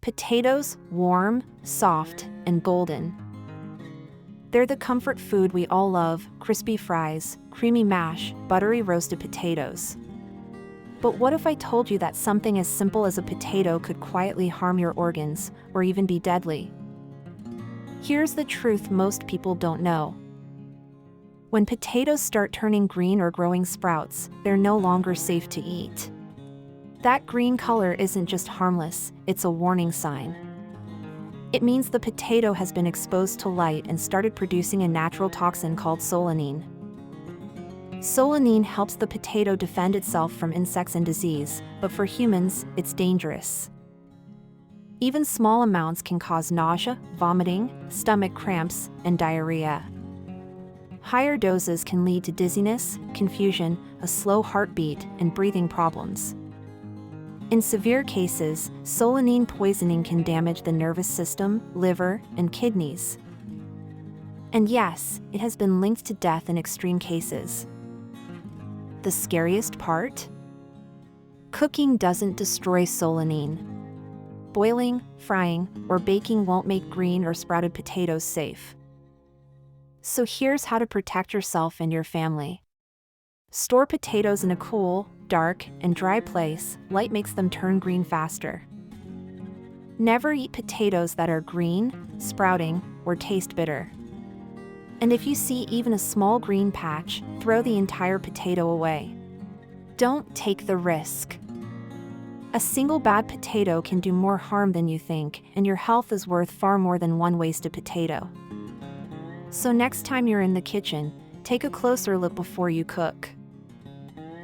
Potatoes, warm, soft, and golden. They're the comfort food we all love: crispy fries, creamy mash, buttery roasted potatoes. But what if I told you that something as simple as a potato could quietly harm your organs, or even be deadly? Here's the truth most people don't know. When potatoes start turning green or growing sprouts, they're no longer safe to eat. That green color isn't just harmless, it's a warning sign. It means the potato has been exposed to light and started producing a natural toxin called solanine. Solanine helps the potato defend itself from insects and disease, but for humans, it's dangerous. Even small amounts can cause nausea, vomiting, stomach cramps, and diarrhea. Higher doses can lead to dizziness, confusion, a slow heartbeat, and breathing problems. In severe cases, solanine poisoning can damage the nervous system, liver, and kidneys. And yes, it has been linked to death in extreme cases. The scariest part? Cooking doesn't destroy solanine. Boiling, frying, or baking won't make green or sprouted potatoes safe. So here's how to protect yourself and your family. Store potatoes in a cool, dark, and dry place. Light makes them turn green faster. Never eat potatoes that are green, sprouting, or taste bitter. And if you see even a small green patch, throw the entire potato away. Don't take the risk. A single bad potato can do more harm than you think, and your health is worth far more than one wasted potato. So next time you're in the kitchen, take a closer look before you cook.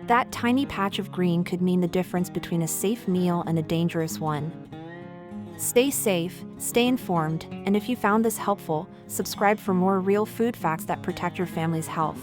That tiny patch of green could mean the difference between a safe meal and a dangerous one. Stay safe, stay informed, and if you found this helpful, subscribe for more real food facts that protect your family's health.